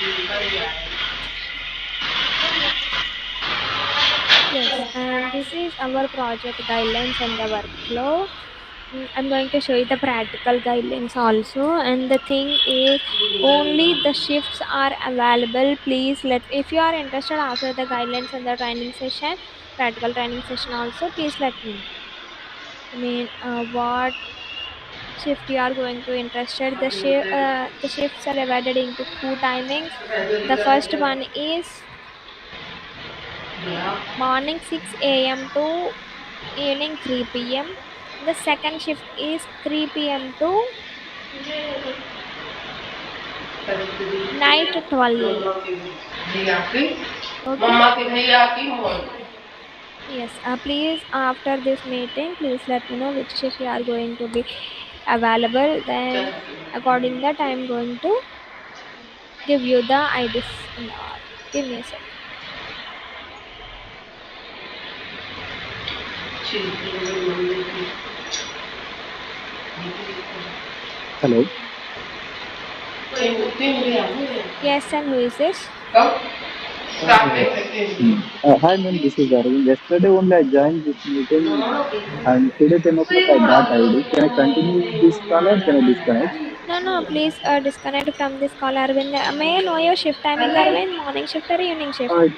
Yes, and this is our project guidelines and the workflow. I'm going to show you the practical guidelines also. And the thing is, only the shifts are available. Please let, if you are interested after the guidelines and the training session, practical training session also, please let me know. I mean, what shift you are going to interested. The shifts are divided into two timings. The first one is morning 6 a.m. to evening 3 p.m. The second shift is 3 p.m. to night 12 a.m. Okay. Yes. Please, after this meeting, please let me know which shift you are going to be available. Then, according that, I am going to give you the IDs and all. Give me a second. Hello. Yes, and who is this? Hi, ma'am. This is Arvind. Yesterday only I joined this meeting, and today 10 o'clock I got ID. Can I continue this call or can I disconnect? No, no, please disconnect from this call, Arvind. May I know your shift timing, Arvind? Morning shift or evening shift? It's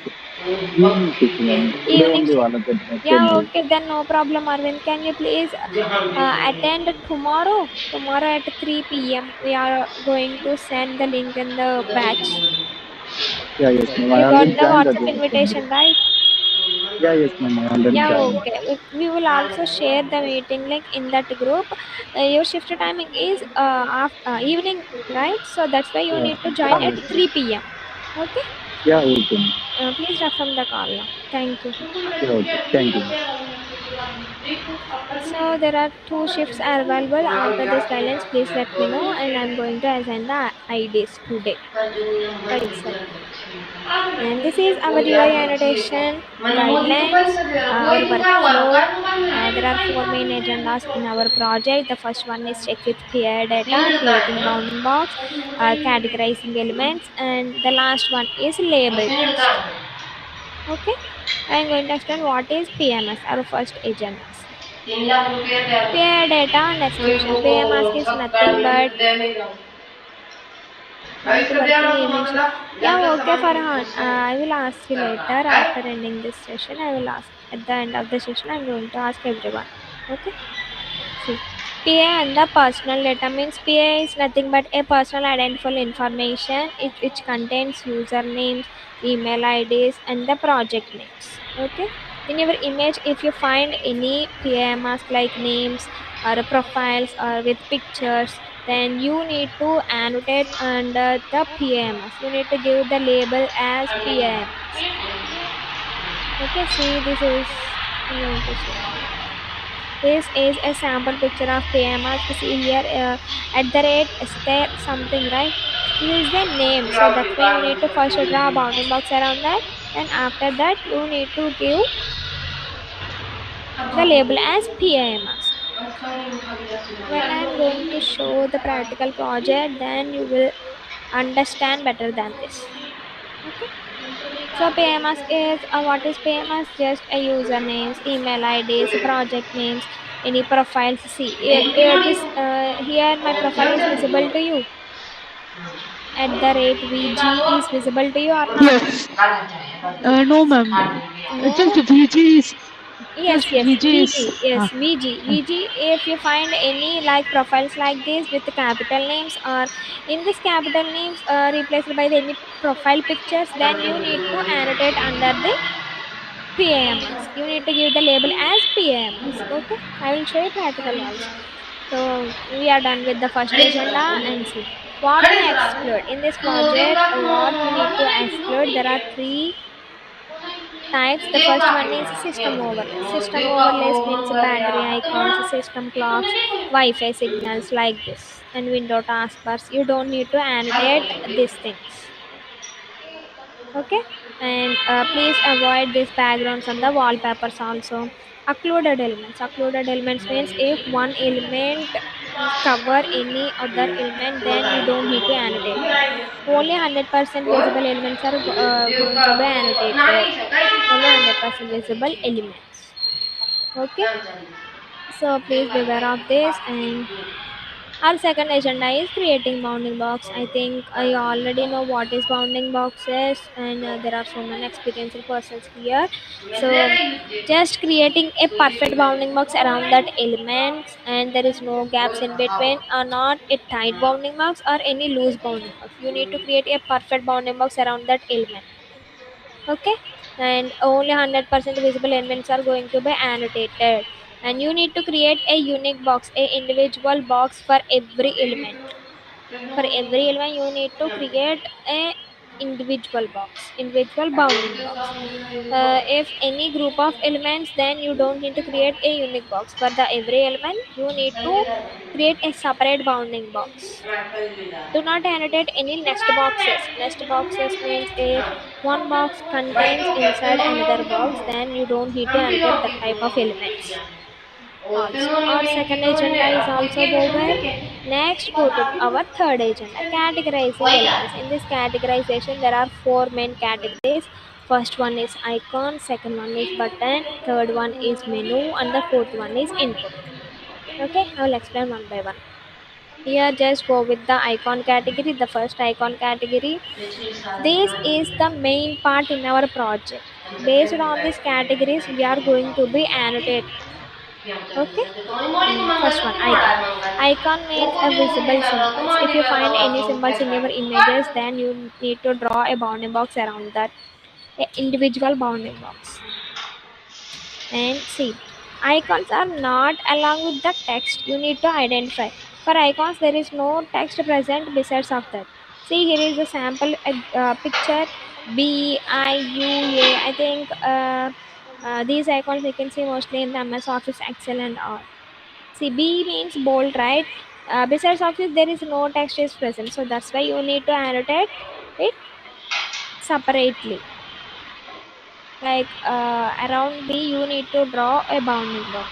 evening shift, ma'am. Today Evening only shift. one of the Yeah, 10 ID. okay, then no problem, Arvind. Can you please attend tomorrow? Tomorrow at 3 p.m. We are going to send the link in the batch. Yeah, yes, ma'am. I You got already the joined the WhatsApp Zoom meeting. invitation, right? Yeah, yes, ma'am. I already Yeah, joined. okay. We will also share the meeting link in that group. Your shift timing is evening, right? So that's why you Yeah, need to join yes, at ma'am. 3 p.m. Okay. Yeah, okay, ma'am. Please drop from the call now. Thank you. Yeah, okay. Thank you. So there are two shifts are available. After this guidelines, please let me know, and I'm going to assign the IDs today itself. And this is our UI annotation guidelines, our workflow. There are four main agendas in our project. The first one is check with peer data, creating bounding box, categorizing elements, and the last one is label text. Okay, I'm going to explain what is PMS, our first agendas. Peer data and execution. PMS is nothing but going to working evening shift. Yeah, okay, Farhan. I will ask you later after ending this session. I will ask at the end of the session. I'm going to ask everyone. Okay. See, PA and the personal data means PA is nothing but a personal identifiable information which contains usernames, email IDs, and the project names. Okay. In your image, if you find any PAMs like names or profiles or with pictures, then you need to annotate under the PAMs. You need to give the label as PAMs. Okay. See, this is I'm going to show you. This is a sample picture of PMS. See here at the rate stare something, right? This is the name. So that's why you need to first draw a bounding box around that. Then after that you need to give the label as PMS. When I'm going to show the practical project, then you will understand better than this. Okay. So PMS is what is PMS? Just a usernames, email IDs, project names, any profiles. See this here my profile is visible to you. At the rate VG is visible to you or not? Yes. No, ma'am. Just No. VG is Yes, just yes, VG is. VG, yes, VG. If you find any like profiles like this with the capital names or in this capital names replaced by the any profile pictures, then you need to annotate under the PAMS. You need to give the label as PAMS. Okay, I will show you practical also. So we are done with the first agenda and see what to exclude in this project. What we need to exclude, there are three types. The first one is system overlays. System overlays means battery icons, system clocks, Wi-Fi signals like this, and window taskbars. You don't need to annotate these things. Okay, and please avoid these backgrounds on the wallpapers also. Occluded elements means if one element cover any other element, then you don't need to annotate. only 100% visible elements are going to be annotated. Only 100% visible elements. Okay, so please beware of this. And our second agenda is creating bounding box. I think I already know what is bounding boxes, and there are so many experienced persons here. So just creating a perfect bounding box around that element, and there is no gaps in between, or not a tight bounding box or any loose bounding box. You need to create a perfect bounding box around that element. Okay, and only 100% visible elements are going to be annotated, and you need to create a unique box, a individual box for every element. For every element you need to create a individual box, individual bounding box. If any group of elements, then you don't need to create a unique box. For the every element you need to create a separate bounding box. Do not annotate any next boxes. Next boxes means if one box contains inside another box, then you don't need to annotate that type of elements. Also, our second agenda is also over. Next, go to our third agenda, categorizing elements. In this categorization, there are four main categories. First one is icon, second one is button, third one is menu, and the fourth one is input. Okay, I will explain one by one. Here, just go with the icon category. The first icon category. This is the main part in our project. Based on these categories, we are going to be annotated. Okay. First one, icon. Icon means a visible symbols. If you find any symbols in your images, then you need to draw a bounding box around that, a individual bounding box. And see, icons are not along with the text. You need to identify. For icons, there is no text present besides of that. See, here is a sample picture. B I U A. I think these icons you can see mostly in the MS Office, Excel, and all. See, B means bold, right? Besides of this, there is no text is present, so that's why you need to annotate it separately. Like around B, you need to draw a bounding box.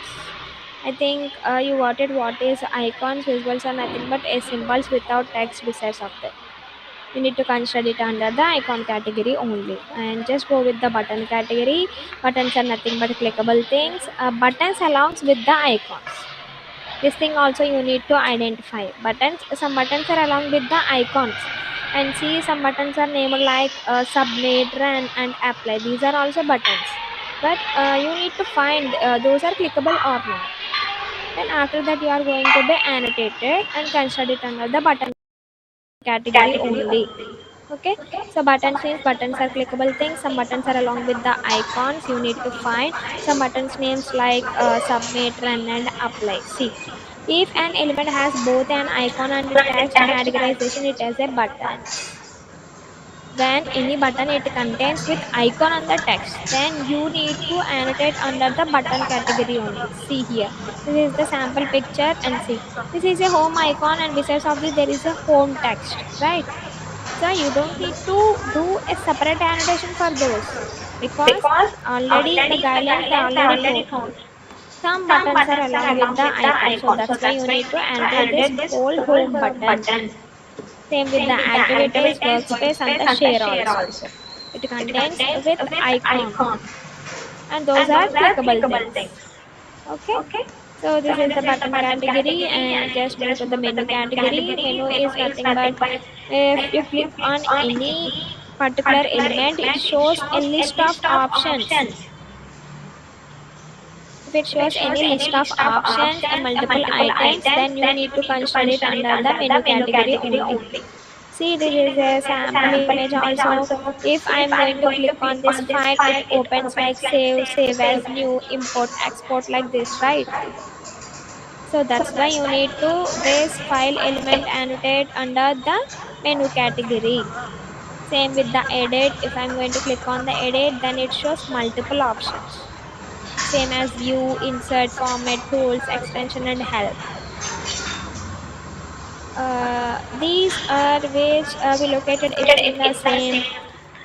I think you got it. What is icons? Visuals are nothing but a symbols without text besides of that. You need to consider it under the icon category only, and just go with the button category. Buttons are nothing but clickable things. Buttons alongs with the icons. This thing also you need to identify. Buttons, some buttons are along with the icons, and see, some buttons are named like submit, run, and apply. These are also buttons, but you need to find those are clickable or not. Then after that you are going to be annotated and consider it under the button category only. Okay, so buttons means buttons are clickable things. Some buttons are along with the icons. You need to find some buttons names like submit, run, and apply. See, if an element has both an icon and a text categorization, it as a buttons. When any button it contains with icon and the text, then you need to annotate under the button category only. See here, this is the sample picture, and see, this is a home icon, and besides of this there is a home text, right? So you don't need to do a separate annotation for those, because already the guidelines they already told some buttons are along with the icon, so that's why you need to annotate this whole home button. Same with the activities, workspace, and the share also. It contains with icon, and those are clickable things. Okay. So this is the button category, and just move to the menu category. Menu is nothing but if you click on any particular element, it shows a list of options. If it shows any list of options and multiple items, then you need to consider it under the menu category only. See, this is a sample image also. If I am going to click on this file, it opens like save, save as new, import, export like this, right? So that's why you need to this file element annotate under the menu category. Same with the edit. If I'm going to click on the edit, then it shows multiple options. Same as view, insert, format, tools, extension, and help. These are which we located it in the same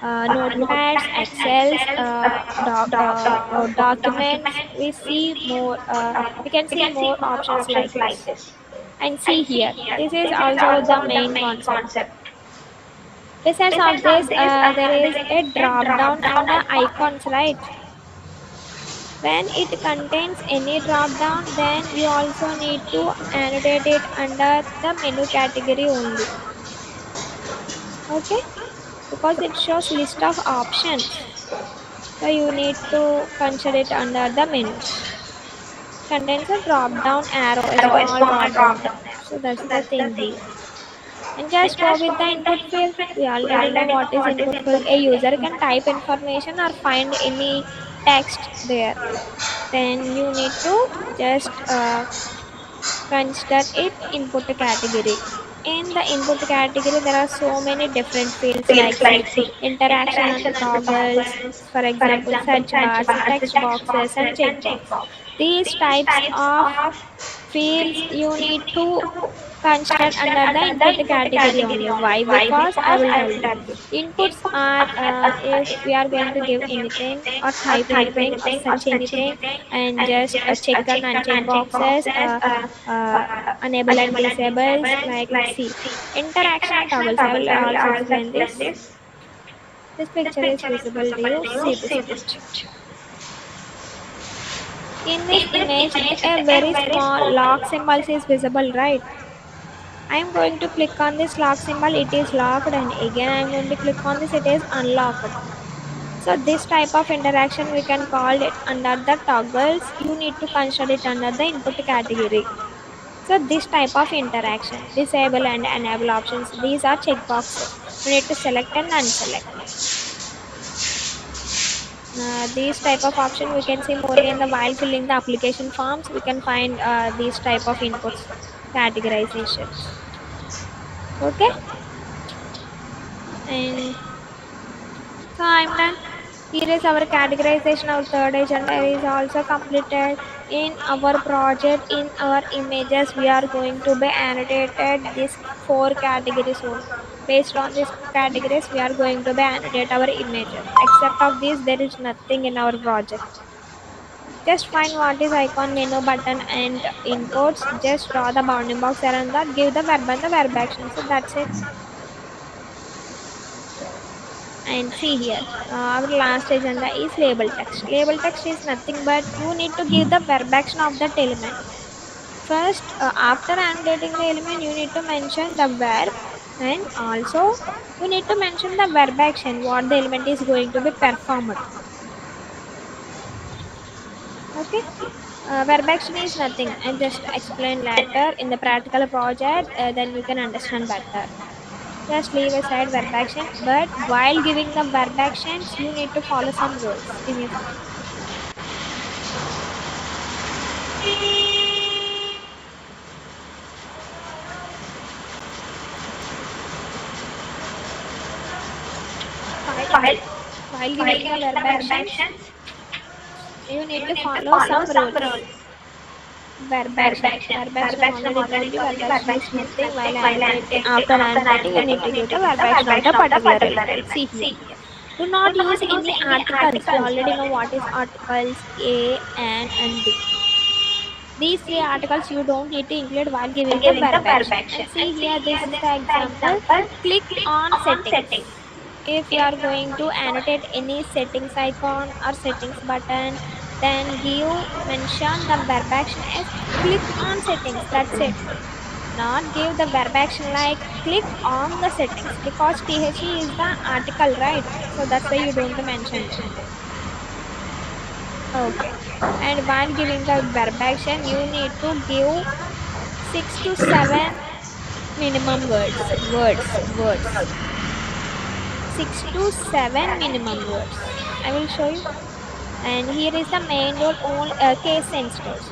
notepads, Excels, documents. We see more. We can see more options like this. And see here, this is also the main concept. Besides of this, there is a drop down under icons, right? When it contains any drop down, then you also need to annotate it under the menu category only. Okay, because it shows list of options, so you need to consider it under the menus. Contains a drop down arrow, a small drop down arrow. So that's the thing here. And just go with the input field. We already know what is input field. A user can type information or find any text there. Then you need to just consider it input category. In the input category, there are so many different fields like see interaction and toggles, for example, search bars, text boxes, and checkbox. These types of fields you need to consider under the input category only. Why? Because I will tell you. Inputs are if we are going to give anything or type anything or search anything and just check and uncheck boxes, enable and disables like see interaction and toggles. I will also explain this. This picture is visible to you. See this picture. In this image, a very small lock symbol is visible, right? I am going to click on this lock symbol, it is locked, and again I am going to click on this, it is unlocked. So this type of interaction we can call it under the toggles. You need to consider it under the input category. So this type of interaction, disable and enable options, these are checkboxes. You need to select and unselect. These type of option we can see more in the while filling the application forms. We can find these type of inputs categorizations. Okay, and so I'm done. Here is our categorization. Our third agenda is also completed. In our project, in our images, we are going to be annotated these four categories only. Based on these categories, we are going to be annotate our images. Except of this, there is nothing in our project. Just find what is icon, menu, button, and inputs. Just draw the bounding box around that. Give the verb and the verb action. So that's it. And see here, our last agenda is label text. Label text is nothing but you need to give the verb action of that element. First, after annotating the element, you need to mention the verb, and also you need to mention the verb action, what the element is going to be performed. Okay, verb action is nothing. I just explain later in the practical project, then you can understand better. Just leave aside verb action, but while giving the verb actions, you need to follow some rules. Give me a second. While, while giving the verb actions, you need to follow some rules. Verb action. Verb action I already told you. Verb action is nothing. While annotating, after annotating, you need to give the verb action of the particular element. See here. Do not use any articles. We already know what is articles A, and D. These three articles you don't need to include while giving the verb action. And see here, this is the example. Click on settings. If you are going to annotate any settings icon or settings button, then mention the verb action as click on settings. That's it. Not give the verb action like click on the settings, because THE is the article, right? So that's why you don't mention it. Okay, and while giving the verb action, you need to give 6 to 7 minimum words. 6 to 7 minimum words. I will show you. And here is the main rule, all case sensitive.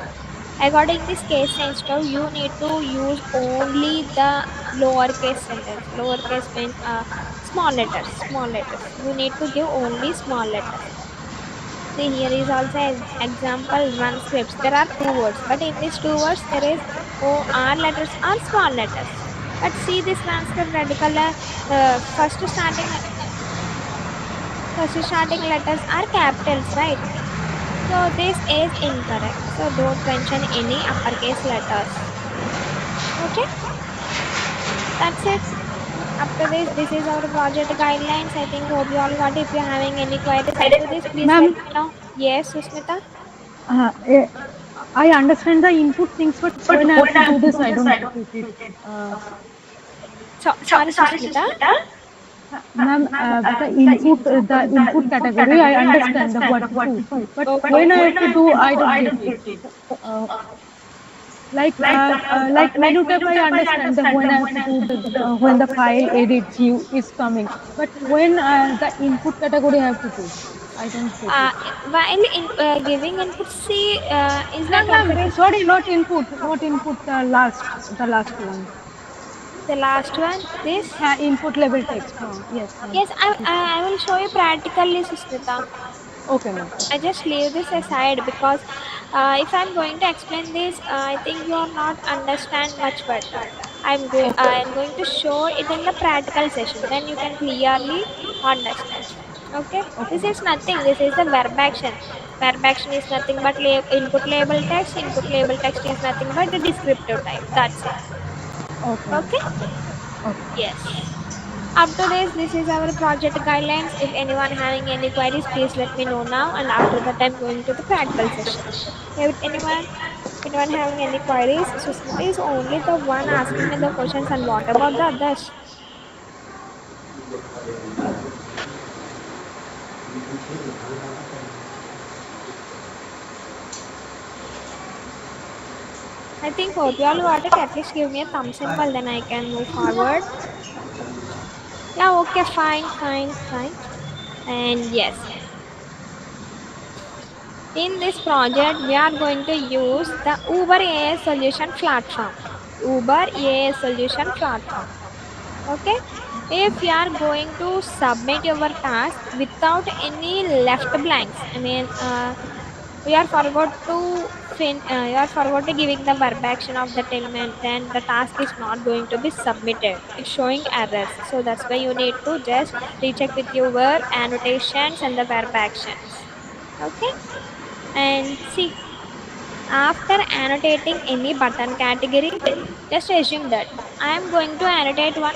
According this case sensitive, you need to use only the lowercase sentence. Lowercase means small letters. You need to give only small letters. See, here is also an example run scripts. There are two words, but in these two words there is R letters or small letters. But see this run script red color. First starting letters are capitals, right? So this is incorrect. So don't mention any uppercase letters. Okay, that's it. Up to this is our project guidelines. I think hope you all got it. If you're having any queries up to this, please let Ma'am, me know. Yes, Susmita. eh, I understand the input things, but when I have to do this, I don't get it. Uh, So sorry, Susmita. Ma'am, the input category, I understand the what to do, but when I Okay. have to do, I don't get it. Uh, like menu type, I understand that when I have to do when the file edit view is coming, but when the input category I have to do, I don't get it. While in giving input, see, is Ma'am, like considered sorry, not input, the last one. the last one. This. Input level text. Yes, ma'am. Yes, I will show you practically, Susmita. Okay, ma'am. I just leave this aside because if I'm going to explain this, I think you are not understand much better. I'm going to show it in the practical session. Then you can clearly understand. Okay. Okay, This ma'am. is nothing. This is the verb action. Verb action is nothing but input label text. Input label text is nothing but the descriptive type. That's it. Okay, ma'am. Okay. Okay. Yes. Up to this is our project guidelines. If anyone having any queries, please let me know now. And after that, I'm going to the practical session. Anyone having any queries? Susmita is only the one asking me the questions. And what about the others? I think hope you all got it. At least give me a thumb symbol, then I can move forward. Yeah, okay, fine. And yes, in this project, we are going to use the Uber AI solution platform. Uber AI solution platform. Okay. If you are going to submit your task without any left blanks, I mean, we are forgot to you are forgot to giving the verb action of the element, then the task is not going to be submitted. It's showing errors. So that's why you need to just recheck with your annotations and the verb actions. Okay. And see, after annotating any button category, just assume that I am going to annotate one.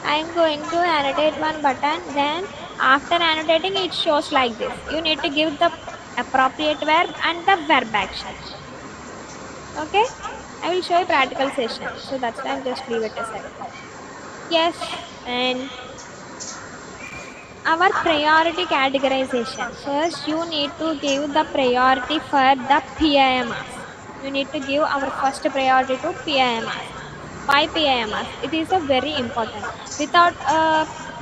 I am going to annotate one button. Then after annotating, it shows like this. You need to give the appropriate verb and the verb action. Okay. I will show you practical session. So that's why I'm just leave it aside. Yes. And our priority categorization. First, you need to give the priority for the PIMs. You need to give our first priority to PIMs. Why PIMs? It is a very important. Without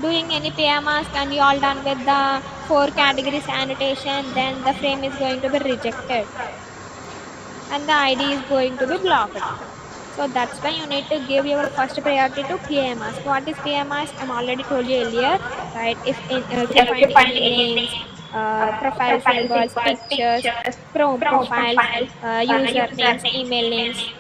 doing any PIMs, and you all done with the four categories annotation, then the frame is going to be rejected and the ID is going to be blocked. So that's why you need to give your first priority to PMS. What is PMS? I'm already told you earlier, right? If you find any names, profile symbols, pictures, Chrome profiles, usernames, email names,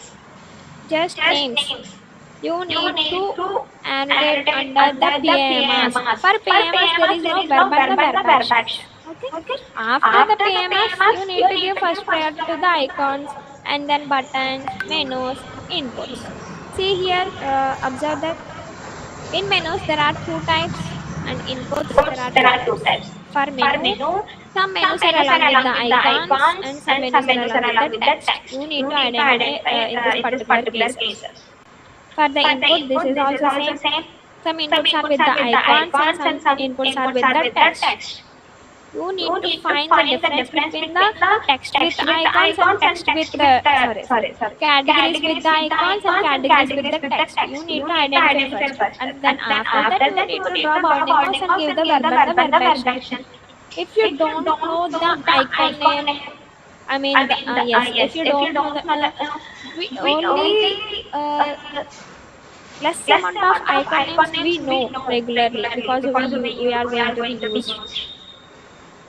just names. You need to annotate under the PMS. For PMS, there is no verb and the verb actions. Okay. After the PMS, you need to give first priority to the icons and then buttons, menus, inputs. See here, observe that in menus there are two types and inputs there are two types. For menu, some menus are along with the icons and some menus are along with the text. You need to identify in this particular cases. For the input, this is also same. Some inputs are with the icons and some inputs are with the text. You need to find the difference between the text with icons and text with the sorry categories with the icons and categories with the text. You need to identify first, and then after that you need to draw bounding mouse and give the verb and the verb action. If you don't know the icon name, I mean the yes, if you don't know the we only less amount of icon names we know regularly because we are going to be used,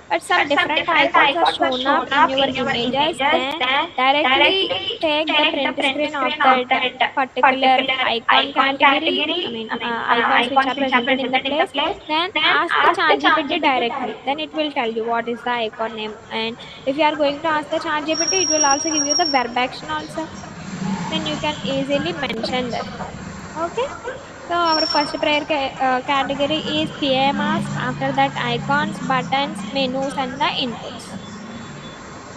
but some different icons are shown up in your images. Then directly take the print screen of that particular icon category, I mean icons which are presented in the place. Then ask the ChatGPT directly, then it will tell you what is the icon name. And if you are going to ask the ChatGPT, it will also give you the verb action also, then you can easily mention that. Okay. So our first prayer category is PMS. After that, icons, buttons, menus, and the inputs.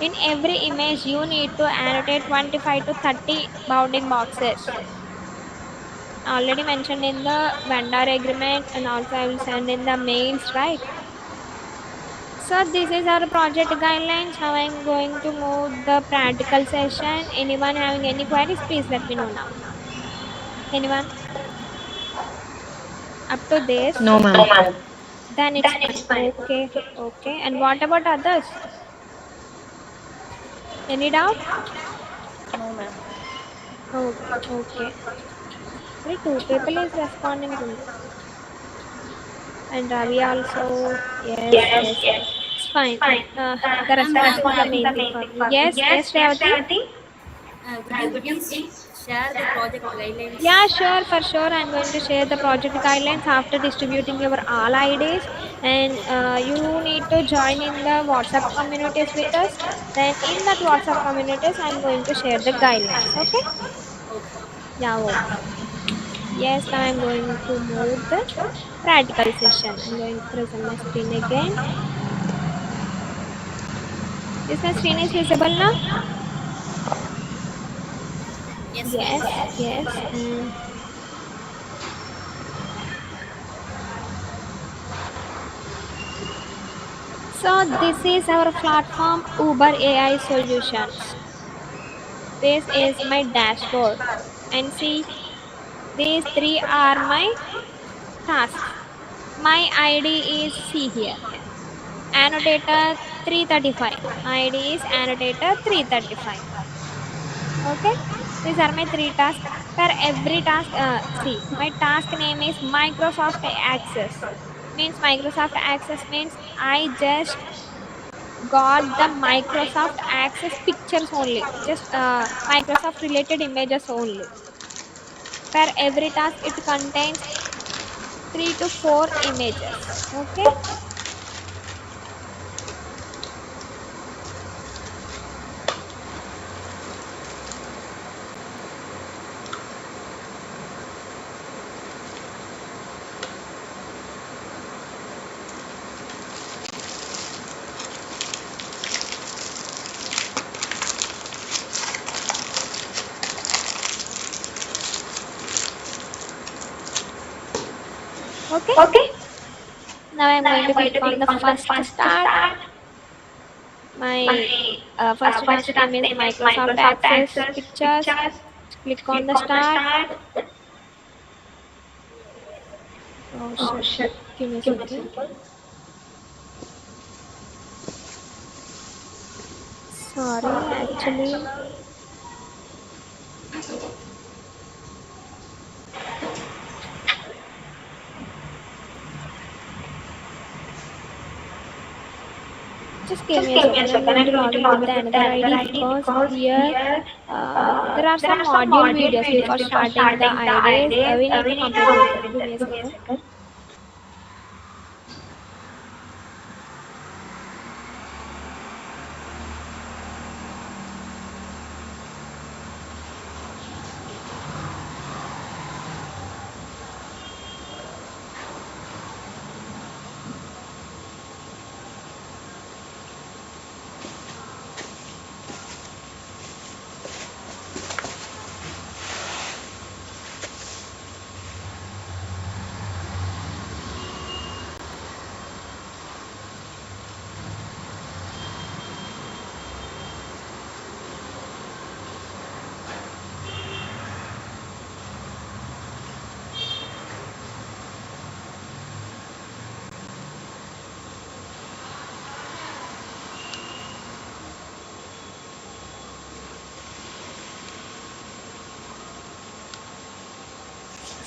In every image, you need to annotate 25 to 30 bounding boxes. Already mentioned in the vendor agreement, and also I will send in the mails, right? So this is our project guidelines. How I'm going to move the practical session. Anyone having any queries, please let me know now. Anyone up to this? No, ma'am. Then it's fine. Okay, okay. And what about others? Any doubt? No, ma'am. Okay, okay. Only two people is responding to me. And Ravi also. Yes, yes. It's fine. The Ma'am, response is the main thing for me. Yes, yes, Revati. could you please share the project Yeah, guidelines? sure, for sure. I'm going to share the project guidelines after distributing your all IDs, and you need to join in the WhatsApp communities with us. Then in that WhatsApp communities, I'm going to share the guidelines. Okay? Okay. Yeah, okay. Yes, now I'm going to move the practical session. I'm going to present my screen again. Is my screen is visible now? Yes, ma'am. Yes, yes. And so this is our platform Uber AI Solutions. This is my dashboard. And see, these three are my tasks. My ID is see here. Annotator 335. My ID is annotator 335. Okay, these are my three tasks. For every task, see, my task name is Microsoft Access. Means Microsoft Access means I just got the Microsoft Access pictures only, just Microsoft related images only. For every task, it contains 3 to 4 images. Okay. Okay. Now I'm going to click on the first start. My first task name is Microsoft Access Pictures. Click on the start. Oh shit. Give me a second. Sorry, actually. Just give me a second. I'm going to log in with the another ID because here there are some module videos before starting the IDs. We need to complete with them. Give me a second.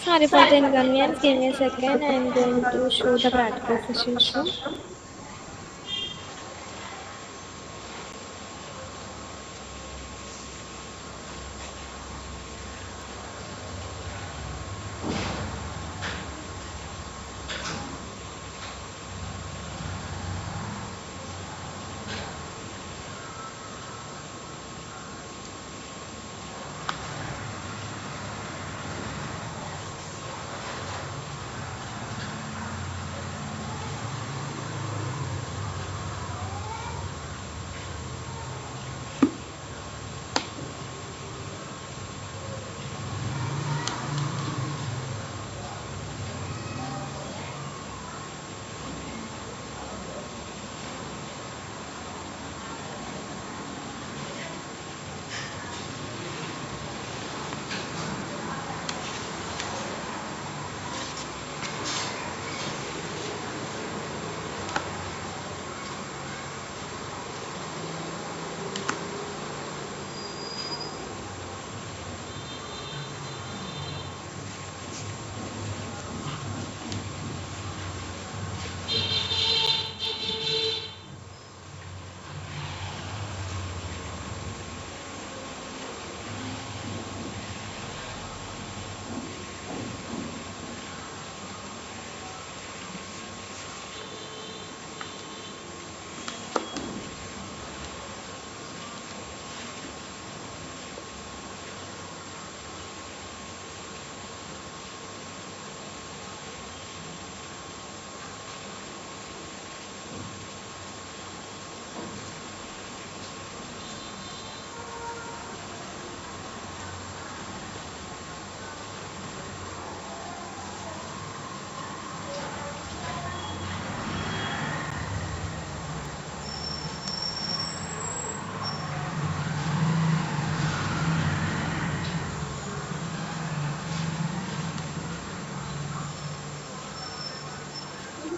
Sorry for the inconvenience. Give me a second. I'm going to show the practical session soon.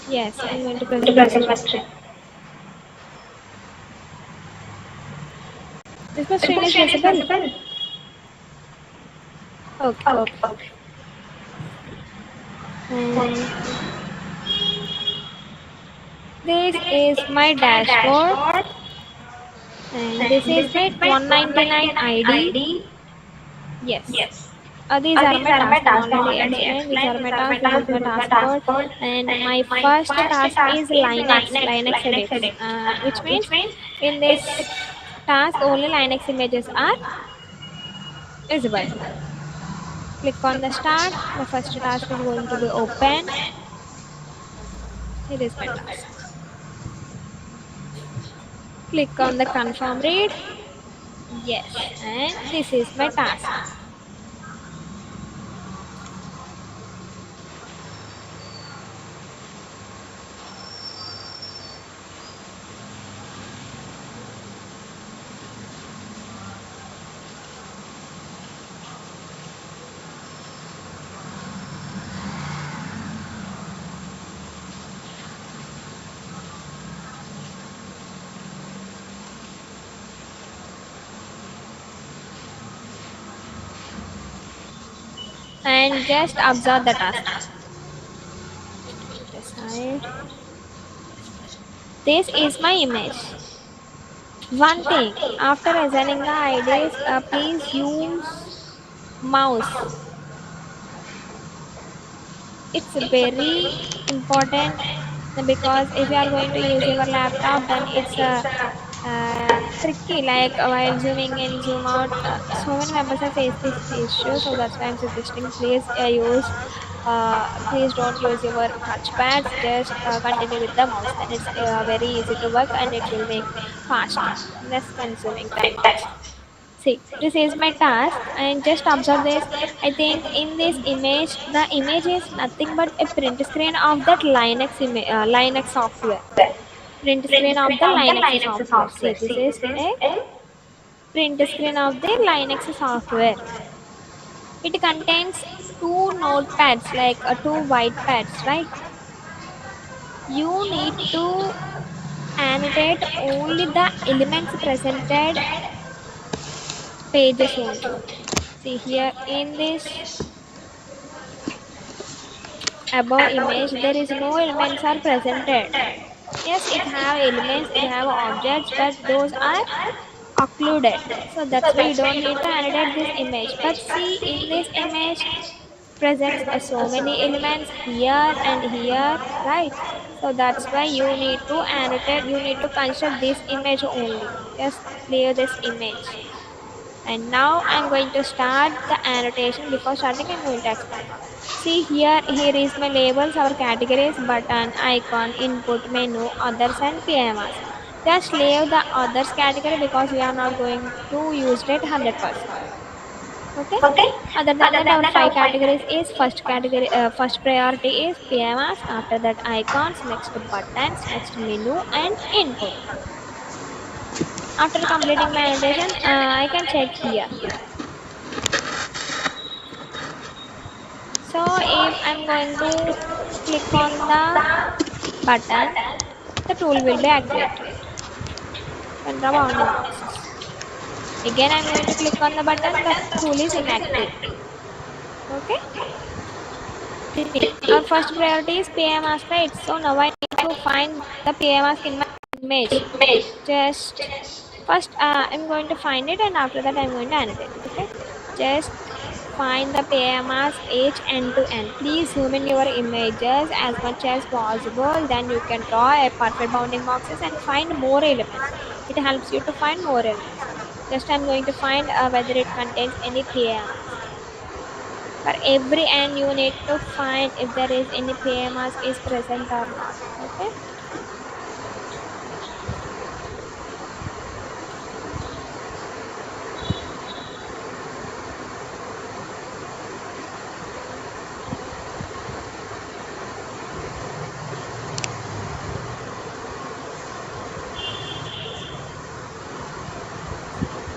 Yes, I'm going to present my screen. Is my screen is visible? Okay, okay. And this is my dashboard, and this is my 199 ID. Yes. These are my tasks. I'm already explained. These are my tasks. This is my task board, and my first task is Linux edits, which means in this task only Linux images are visible. Click on the start. The first task is going to be open. Here is my task. Click on the confirm read. Yes, and this is my task. And just observe the task. Decide. This is my image. One thing, after assigning the IDs, please use mouse. It's very important because if you are going to use your laptop, then it's tricky. Like while zooming in, zoom out, so many members have faced this issue. So that's why I'm suggesting please don't use your touchpads. Just continue with the mouse. Then it's very easy to work and it will make fast, less consuming time also. See, this is my task and just observe this. I think in this image, the image is nothing but a print screen of that Linux software. Print screen of the Linux software. See, this is a print screen of the Linux software. It contains two notepads, like two white pads, right? You need to annotate only the elements presented pages only. See here in this above image there is no elements are presented. Yes, it have elements, it have objects, but those are occluded, so that's why you don't need to annotate this image. But see, in this image presents so many elements here and here, right? So that's why you need to annotate, you need to consider this image only. Just clear this image. And now I'm going to start the annotation. Before starting, I'm going to explain. See here is my labels, our categories, button, icon, input, menu, others, and PMS. Just leave the others category because we are not going to use it 100%. Okay. Other than that, our five categories is first category. First priority is PMS. After that, icons. Next, buttons. Next, menu and input. After completing my annotation, I can check here. So if I'm going to click on the button, the tool will be activated. When the bounding boxes. Again I'm going to click on the button, the tool is inactive. Okay. Our first priority is PMS, right? So now I need to find the PMS in my image. Just first I'm going to find it and after that I'm going to annotate. Okay. Just find the PMS each end to end. Please zoom in your images as much as possible. Then you can draw a perfect bounding boxes and find more elements. It helps you to find more elements. Just I'm going to find whether it contains any PMS. For every end you need to find if there is any PMS is present or not. Okay.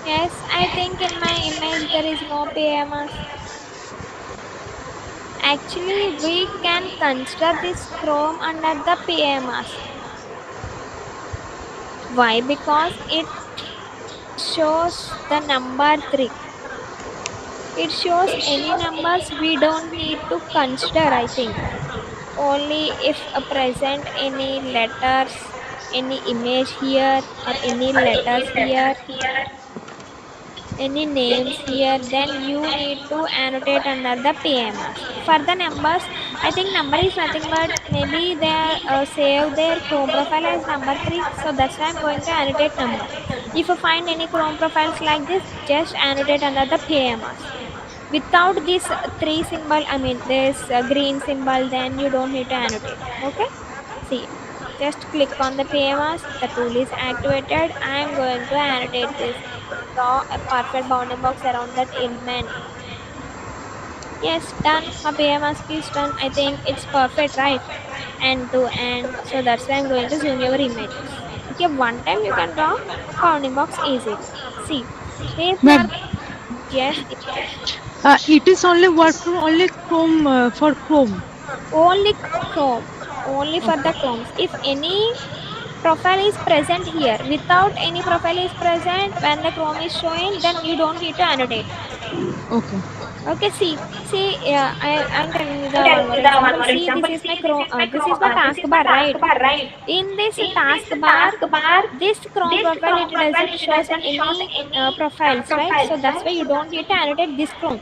Yes, I think in my image there is no PMS. Actually, we can consider this Chrome under the PA mask. Why? Because it shows the number 3. It shows any numbers we don't need to consider, I think. Only if present any letters, any image here, or any letters here, any names here, then you need to annotate under the PMS. For the numbers, I think number is nothing but maybe they save their Chrome profile as number 3, so that's why I'm going to annotate number. If you find any Chrome profiles like this, just annotate under the PMS. Without this 3 symbol, I mean this green symbol, then you don't need to annotate. Okay, see, just click on the PMS, the tool is activated. I am going to annotate this, draw a perfect bounding box around that element. Yes, done. My PMS is done. I think it's perfect, right? End to end. So that's why I'm going to zoom your images. Okay, one time you can draw bounding box easily. See, if you are, Ma'am, yes, it is only work from only Chrome for Chrome. only Chrome, only for the Okay. Chromes. If any profile is present here, without any profile is present when the Chrome is showing, then you don't need to annotate. Okay. Okay, I'm telling you the one more example. See, this is my Chrome, this is my taskbar, right? In this taskbar, this Chrome profile, it doesn't shows any profiles, right? So that's why you don't need to annotate this Chrome.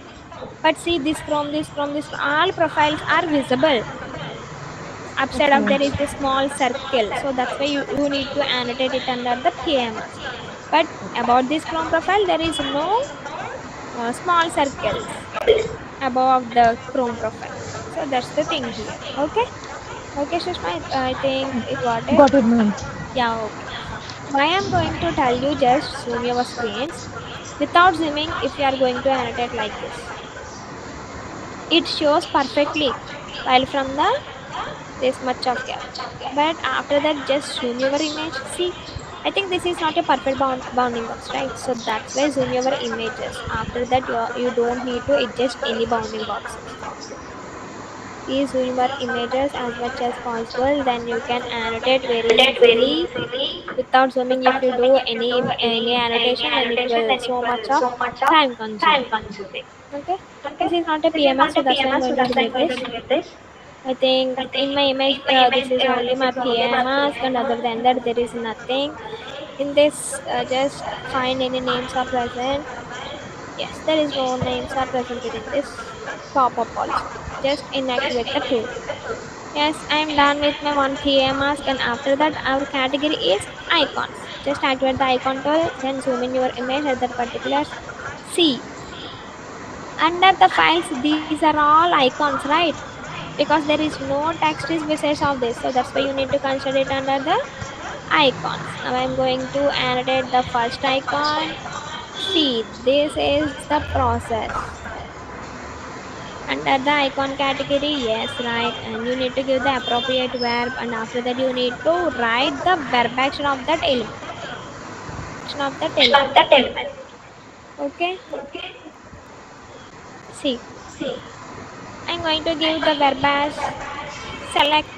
But see, this all profiles are visible. Upside of there is a small circle, so that's why you need to annotate it under the PMS. But about this Chrome profile, there is no small circles above the Chrome profile. So that's the thing here. Okay. Okay, Sushma, I think you got it. Got it, ma'am. Yeah, okay. Why I'm going to tell you, just zoom your screens without zooming. If you are going to annotate like this, it shows perfectly while from the this much of gap. But after that, just zoom your image. See, I think this is not a perfect bounding box, right? So that's why zoom your images. After that, you don't need to adjust any bounding boxes. Please zoom your images as much as possible, then you can annotate very easily without zooming. If you do any annotation, then it will so much of time consuming. Okay, this is not a PMS, so that's why I'm going to delete this. I think in my image, this is only my PMS, and other than that, there is nothing. In this, just find any names are present. Yes, there is no names are presented in this pop-up also. Just inactivate the tool. Yes, I am done with my one PA mask, and after that our category is icons. Just activate the icon tool, then zoom in your image at that particular. See, under the files, these are all icons, right? Because there is no text is besides of this, so that's why you need to consider it under the icons. Now I'm going to annotate the first icon. See, this is the process. Under the icon category, yes, right, and you need to give the appropriate verb, and after that you need to write the verb action of that element. Okay, see, I'm going to give the verb as select,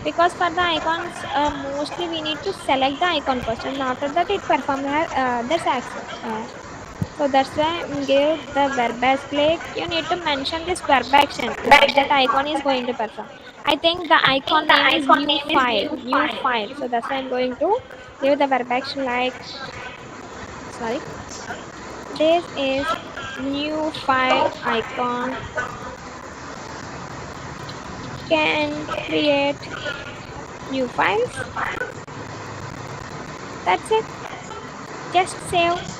because for the icons, mostly we need to select the icon first, and after that it performs this action. So that's why give the verb as click. You need to mention this verb action what that icon is going to perform. I think the icon name is new file. So that's why I'm going to give the verb action like, sorry, this is new file icon can create new files. That's it. Just save.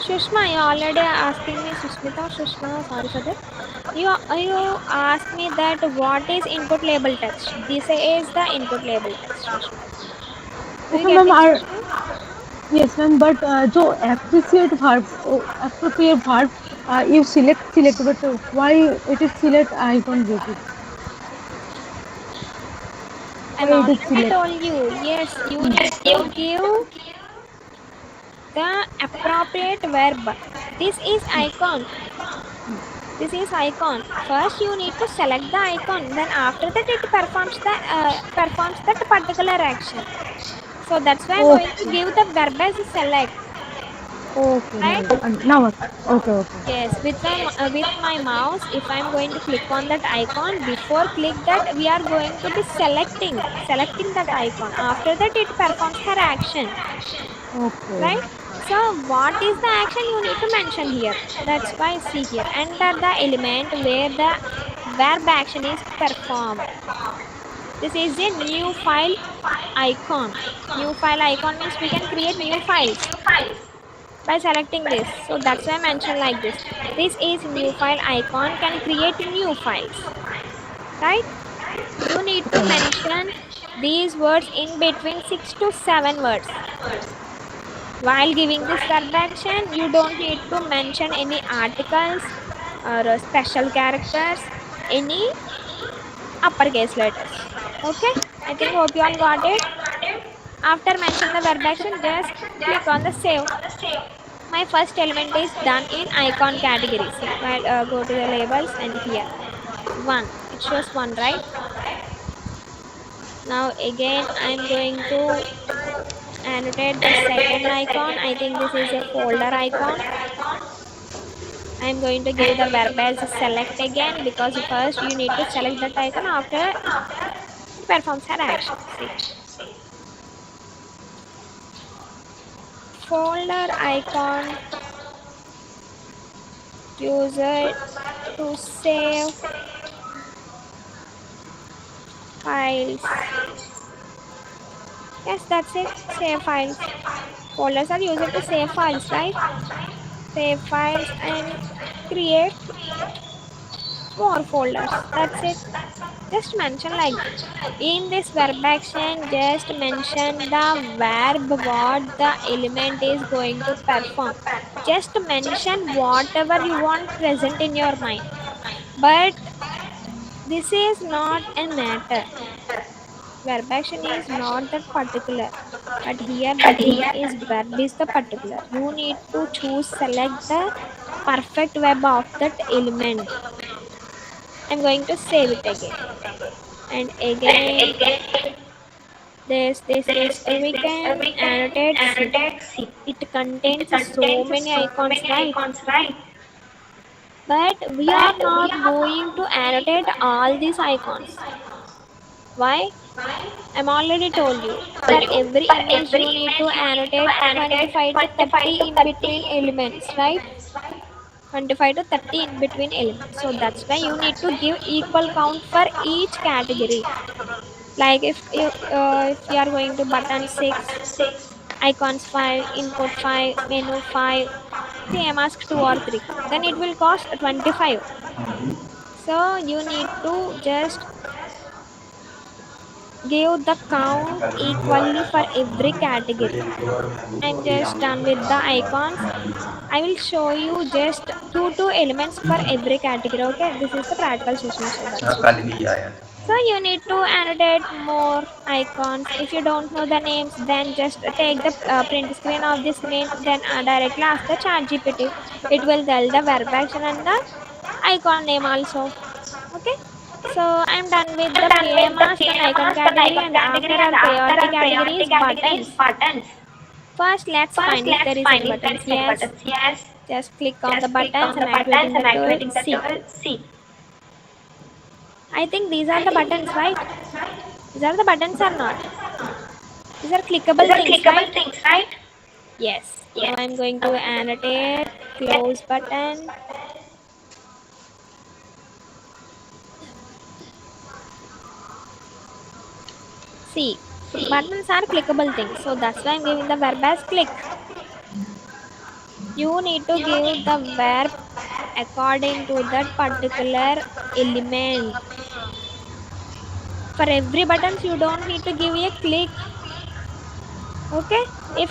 Sushma, you already asking me, Sushmita, Sushma, sorry for that. You asked me that what is input label text. This is the input label text, Sushma. Do you Okay, get ma'am. it, Sushma? Yes, ma'am. But जो appropriate verb, you select, but why it is select? I don't get it. I'm Why it is already select? told you. Yes, you need to give the appropriate verb. This is icon. This is icon. First you need to select the icon, then after that it performs that particular action. So that's why I'm going to Okay. give the verb as select, Okay. right? Nice. Now, okay. Okay. Yes, with my mouse, if I'm going to click on that icon, before click that we are going to be selecting that icon. After that it performs her action, Okay. right? So what is the action you need to mention here? That's why see here, enter the element where the verb action is performed. This is a new file icon. New file icon means we can create new files by selecting this. So that's why I mentioned like this. This is new file icon can create new files, right? You need to mention these words in between 6 to 7 words. While giving this verb action, you don't need to mention any articles or special characters, any uppercase letters. Okay? I think hope you all got it. After mention the verb action, just click on the save. My first element is done in icon category. See, while go to the labels and here one. It shows one, right? Now again, I'm going to annotate the second icon. I think this is a folder icon. I'm going to give the verb as select again because first you need to select that icon, after it performs her action. See, folder icon, user to save files. Yes, that's it. Save files. Folders are used to save files, right? Save files and create more folders. That's it. Just mention like this. In this verb action, just mention the verb what the element is going to perform. Just mention whatever you want present in your mind. But this is not a matter. Verb action is not that particular. But here the thing is verb is the particular. You need to choose select the perfect verb of that element. I'm going to save it again. And again this we can annotate. See, it contains so many icons, right? But we are not going to annotate all these icons. Why? I'm already told you. For every image you need to annotate 25 to 30 in between elements, right? 25 to 30 in between elements. So that's why you need to give equal count for each category. Like if you are going to button 6, icons 5, input 5, menu 5, see I'm asked 2 or 3, then it will cost 25. So you need to just give the count equally for every category. I'm just done with the icons. I will show you just two elements for every category. Okay, this is the practical session, so that's why. So you need to annotate more icons. If you don't know the names, then just take the print screen of the screen, then directly ask the chat GPT. It will tell the verb action and the icon name also. Okay. So I'm done with the PA mask and icon category, and after our priority category is buttons. First, let's find if there is any buttons. Yes. Just click on the buttons and activating the tool. See. I think these are the buttons, right? These are the buttons or not? These are clickable things, right? Yes. Now I'm going to annotate close button. See, buttons are clickable things, so that's why I'm giving the verb as click. You need to give the verb according to that particular element. For every buttons, you don't need to give a click. Okay, if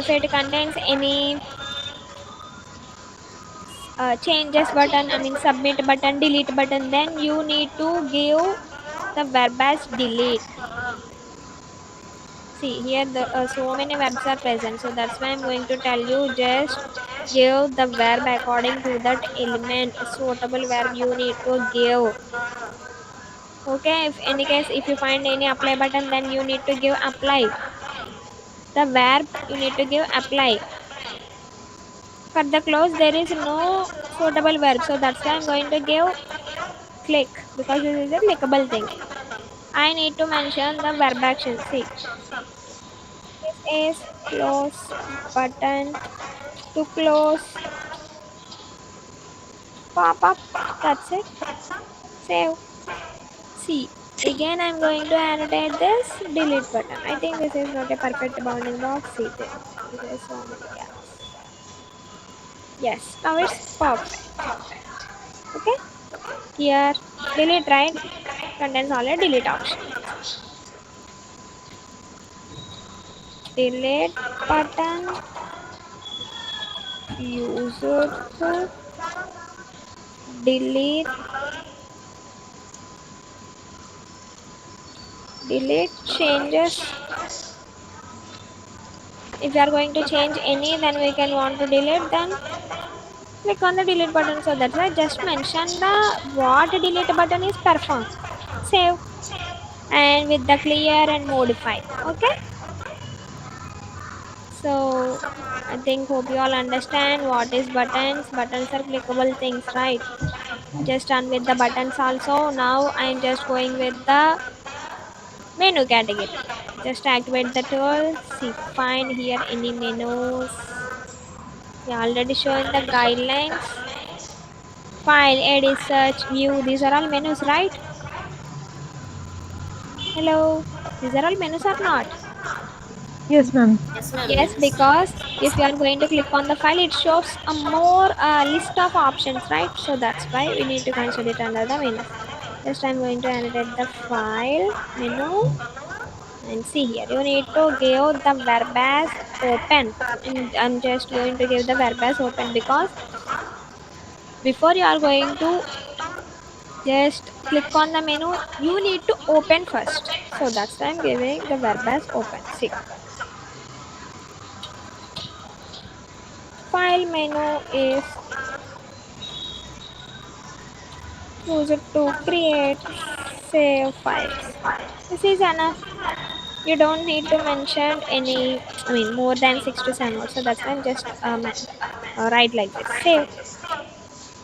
it contains any changes button, I mean submit button, delete button, then you need to give the verb as delete. See here the so many verbs are present, so that's why I'm going to tell you just give the verb according to that element. Suitable verb you need to give. Okay, if any case if you find any apply button, then you need to give apply. The verb you need to give apply. For the clause there is no suitable verb, so that's why I'm going to give click, because this is a clickable thing. I need to mention the verb action. See, this is close button. To close, pop up. That's it. Save. See. Again, I'm going to annotate this delete button. I think this is not a perfect bounding box. See there. There is so many gaps. Yes, now it's perfect. Okay. Here, delete, right? Contains all a delete option. Delete button. User to delete. Delete changes. If you are going to change any, then we can want to delete, then click on the delete button. So that's why just mention the what delete button is performed. Save and with the clear and modify. Okay. So I think hope you all understand what is buttons. Buttons are clickable things, right? Just done with the buttons also. Now I'm just going with the menu category. Just activate the tool. See, find here any menus. We already shown the guidelines. File, edit, search, view. These are all menus, right? Hello. These are all menus or not? Yes, ma'am. Yes, ma'am. Yes, Yes. because if you are going to click on the file, it shows a more list of options, right? So that's why we need to consider it under the menus. Just I'm going to annotate the file menu and see here. You need to give the verb as open. And I'm just going to give the verb as open because before you are going to just click on the menu, you need to open first. So that's why I'm giving the verb as open. See, file menu is used to create save files. This is enough. You don't need to mention any, I mean, more than 6 to 7 words. So that's why I'm just write like this. Save.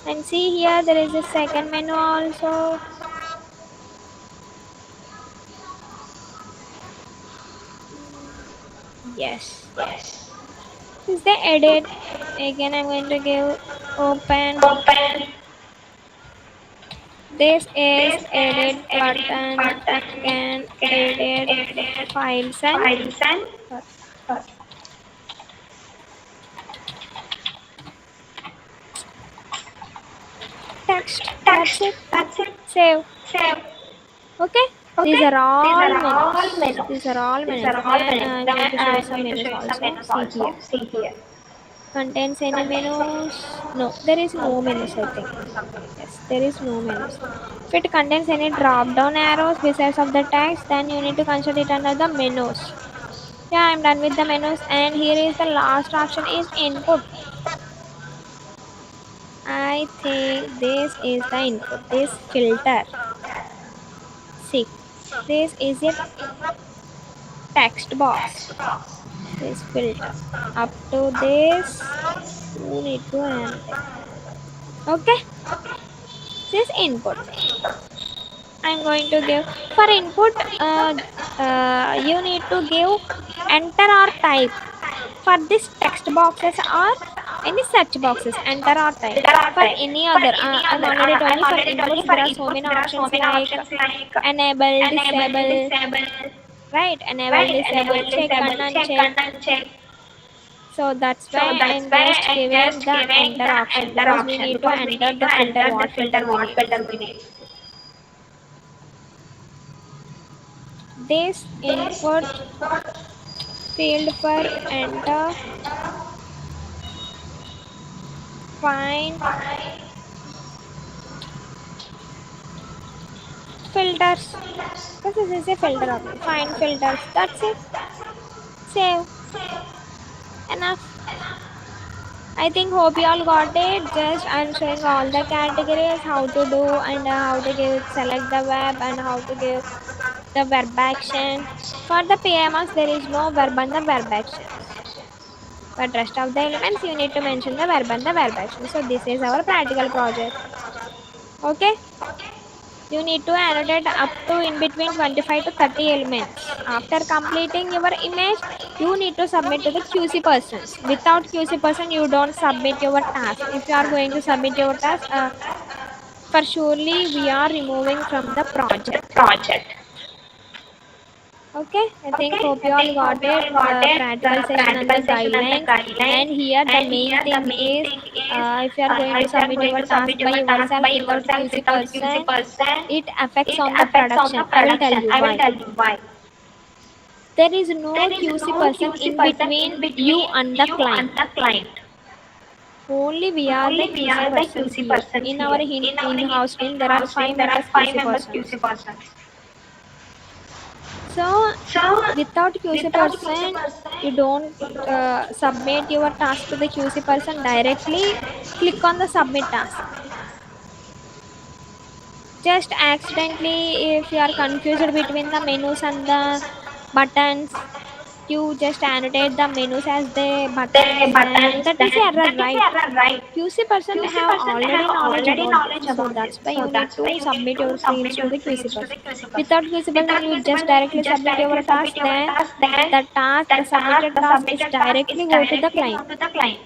And see here, there is a second menu also. Yes. Is the edit. Again, I'm going to give open. This is edit button. You can edit files and sorry, text. That's it. Save. Okay. These are all menus. These are all menus. Then I'm going to show some menus also. See here. Contains any menus? No, there is no menus, I think. Yes, there is no menus. If it contains any drop down arrows besides of the text, then you need to consider it under the menus. Yeah, I'm done with the menus, and here is the last option is input. I think this is the input, this filter. See, this is a text box, this filter. Up to this, you need to annotate. Okay, this input. I'm going to give for input. You need to give enter or type. For this text boxes or any search boxes, enter or type. For any other, I'm already told you for inputs there are so many options like enable, disable, right? Enable, disable, check and uncheck. So that's why I'm just giving the enter option because we need to enter the filter, what filter we need. This input field for enter, find filters. Because this is a filter option. Find filters. That's it. save. Enough. I think hope you all got it. Just I'm showing all the categories, how to do and how to give select the web and how to give the verb action. For the PMS, there is no verb and the verb actions. But rest of the elements, you need to mention the verb and the verb action. So this is our practical project. Okay. You need to annotate up to in between 25 to 30 elements. After completing your image, you need to submit to the QC persons. Without QC person, you don't submit your task. If you are going to submit your task, for surely we are removing from the project. Okay, I think hope you all got it. The practical session and the guidelines. And here the main thing is, if you are going to submit your task by yourself without QC person, it affects on the production. I will tell you why. There is no QC person in between you and the client. Only we are the QC persons here. In our in-house team, there are 5 members QC persons. So without QC person, you don't submit your task to the QC person directly. Click on the submit task. Just accidentally, if you are confused between the menus and the buttons, you just annotate the menus as the buttons, then that is error, right? QC person have already knowledge about this, so that's why you need to submit your fields to the QC person. Without QC person, you just directly submit your task, then the submitted task is directly go to the client,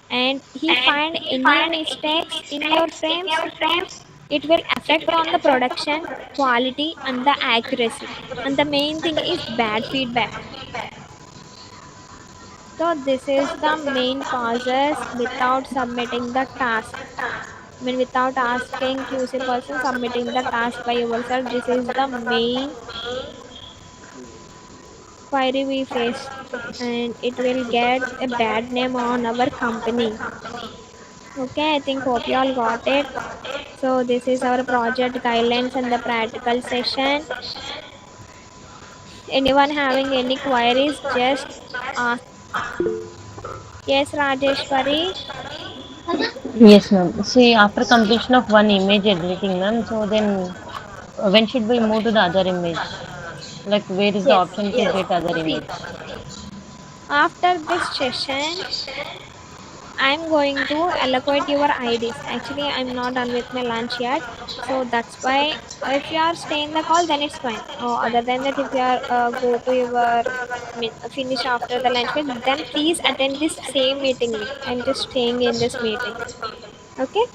and he find any mistakes in your frames, it will affect on the production quality and the accuracy, and the main thing is bad feedback. So this is the main causes without submitting the task. I mean, without asking QC person, submitting the task by yourself, this is the main query we face, and it will get a bad name on our company. Okay, I think hope you all got it. So this is our project guidelines and the practical session. Anyone having any queries, just ask. Yes, Rajeshwari. Yes, ma'am. See, after completion of one image editing, ma'am, so then when should we move to the other image? Like, where is the Yes, option to yes. get other See, image? after this session, I'm going to allocate your IDs. Actually, I'm not done with my lunch yet, so that's why if you are staying the call, then it's fine. Other than that, if you are go to your, finish after the lunch break, then please attend this same meeting link. I'm just staying in this meeting. Okay.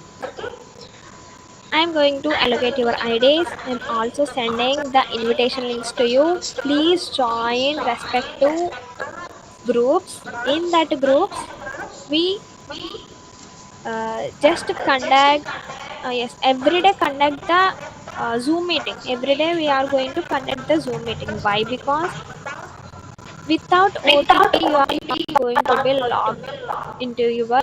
I'm going to allocate your IDs. I'm also sending the invitation links to you. Please join respective groups. In that groups, we just conduct, yes, every day conduct the Zoom meeting. Every day we are going to conduct the Zoom meeting. Why? Because without OTP, you are not going to be logged into your.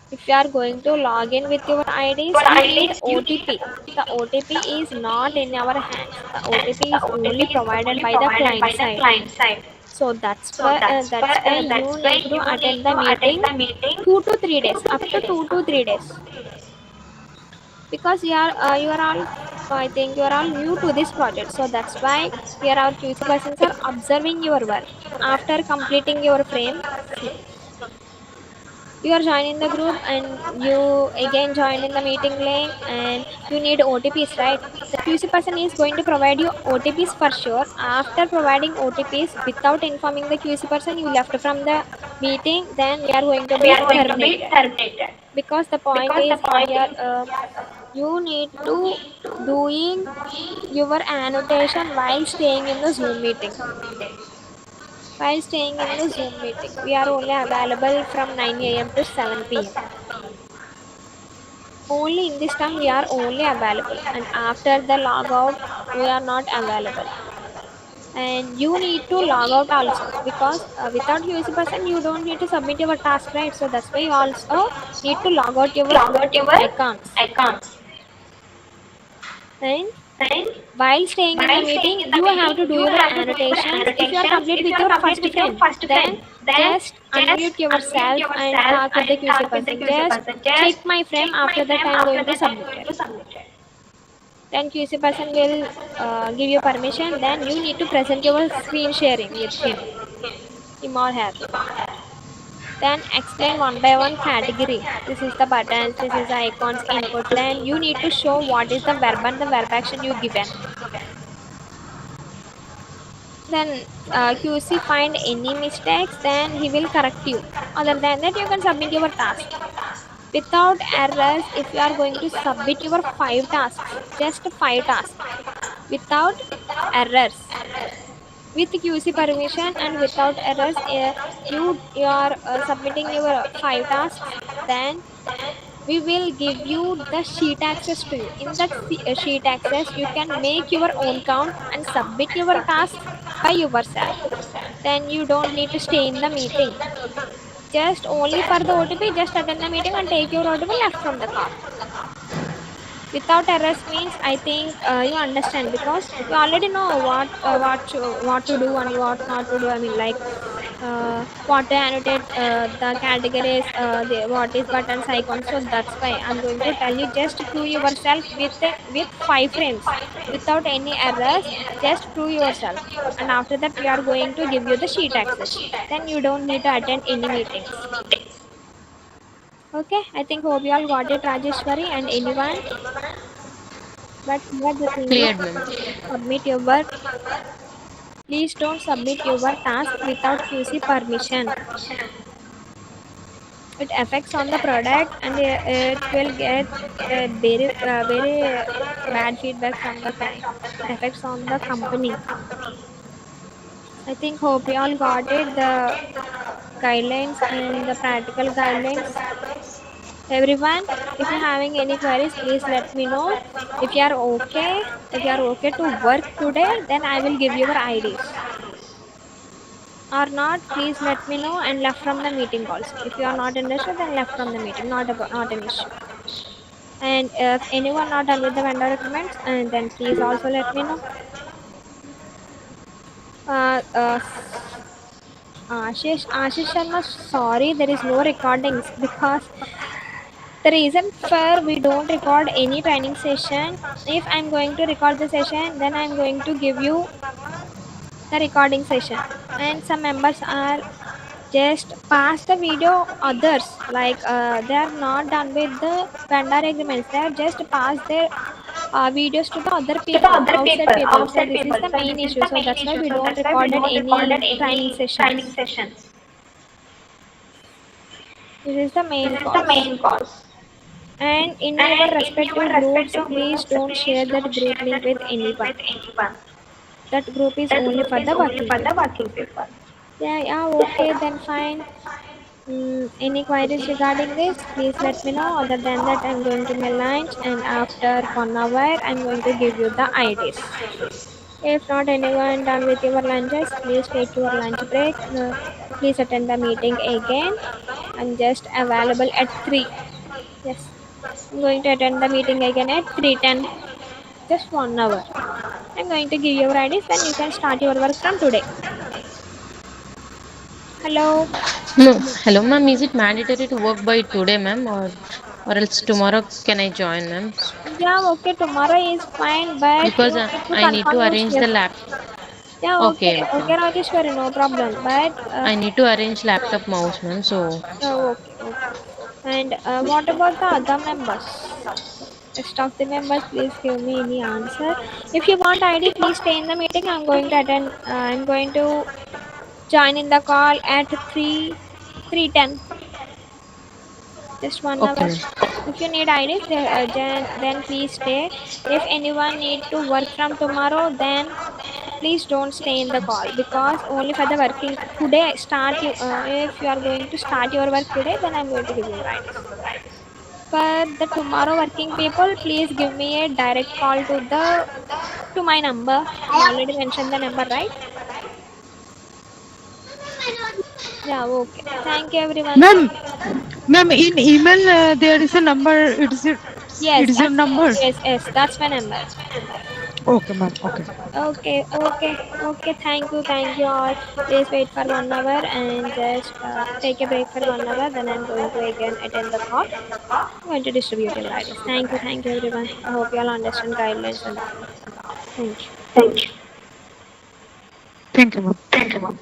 If you are going to log in with your IDs, you need OTP. The OTP is not in our hands. The OTP is only provided by the client side. So that's why you need to attend the meeting 2 to 3 days, up to 2 to 3 days, because you are all, I think you are all new to this project. So that's why here our QC persons are observing your work. After completing your frame, see, you are joining the group and you again join in the meeting link, and you need OTPs, right? The QC person is going to provide you OTPs for sure. After providing OTPs without informing the QC person, you left from the meeting, then we are going to be terminated. Because the point is here, you need to doing your annotation while staying in the Zoom meeting. While staying in the Zoom meeting, we are only available from 9 a.m. to 7 p.m. Only in this time we are only available, and after the logout, we are not available. And you need to log out also, because without UC person, you don't need to submit your task, right? So that's why you also need to log out your accounts. Right? While staying in the meeting, you have to do your annotations. If you are complete with your first frame, then just unmute yourself and talk with the QC person. Just check my frame. After that, I am going to submit it. Then QC person will give you permission. Then you need to present your screen sharing with him or her. Then explain one by one category. This is the buttons, this is the icons input. Then you need to show what is the verb and the verb action you given. Then QC find any mistakes, then he will correct you. Other than that, you can submit your task without errors. If you are going to submit your 5 tasks, just 5 tasks without errors, with QC permission and without errors, you are submitting your 5 tasks, then we will give you the sheet access to you. In that sheet access, you can make your own count and submit your tasks by yourself. Then you don't need to stay in the meeting. Just only for the OTP, just attend the meeting and take your OTP left from the call. Without errors means, I think you understand, because you already know what to do and what not to do. I mean, like what to annotate, the categories, what is buttons, icons. So that's why I'm going to tell you, just prove yourself with 5 frames without any errors. Just prove yourself, and after that we are going to give you the sheet access. Then you don't need to attend any meetings. Okay, I think hope you all got it, Rajeshwari, and anyone. But here the thing is, Cleared, ma'am. submit your work. Please don't submit your task without QC permission. It affects on the product, and it will get very bad feedback from the client. It affects on the company. I think hope you all got it. The guidelines and the practical guidelines. Everyone, if you're having any queries, please let me know. If you are okay to work today, then I will give your IDs. Or not, please let me know and left from the meeting also. If you are not interested, then left from the meeting. Not an issue. And if anyone not done with the vendor requirements, and then please also let me know. Uh, uh, Ashish Sharma, sorry, there is no recordings, because the reason for we don't record any training session, if I'm going to record the session, then I'm going to give you the recording session. And some members are just pass the video others, like they are not done with the vendor agreements, they are just pass their videos to the other people, outside people. So this is the main issue. So that's why we don't recorded any training sessions. This is the main cause. And in your respective groups, please don't share that group link with anyone. That group is only for the working people. Yeah, okay, then fine. Any queries regarding this, please let me know. Other than that, I'm going to my lunch, and after 1 hour, I'm going to give you the IDs. If not anyone done with your lunches, please take your lunch break. Please attend the meeting again. I'm just available at 3. Yes, I'm going to attend the meeting again at 3:10. Just 1 hour. I'm going to give you your IDs, then you can start your work from today. Hello. No, hello, ma'am. Is it mandatory to work by today, ma'am, or else tomorrow can I join, ma'am? Yeah, okay, tomorrow is fine, but Because you need to I need to confirm your arrange the shift. lap. Yeah, Okay, okay, okay. Rajeshwari, no problem. But I need to arrange laptop mouse, ma'am. So okay. And what about the other members? Rest of the members, please give me any answer. If you want ID, please stay in the meeting. I'm going to attend. I'm going to join in the call at 3:10. Just 1 hour. okay, ma'am. If you need IDs, then please stay. If anyone need to work from tomorrow, then please don't stay in the call, because only for the working today start you. If you are going to start your work today, then I'm going to give you your IDs. For the tomorrow working people, please give me a direct call to my number. I already mentioned the number, right? Yeah, okay. Thank you everyone. Ma'am, in email there is a number. It's Yes, It is your number. yes, that's my number. Okay, ma'am. Okay. Okay. Thank you all. Please wait for 1 hour and just take a break for 1 hour. Then I'm going to again attend the call. I'm going to distribute your IDs. Thank you, everyone. I hope you all understand guidelines and all. Thank you. Thank you, ma'am.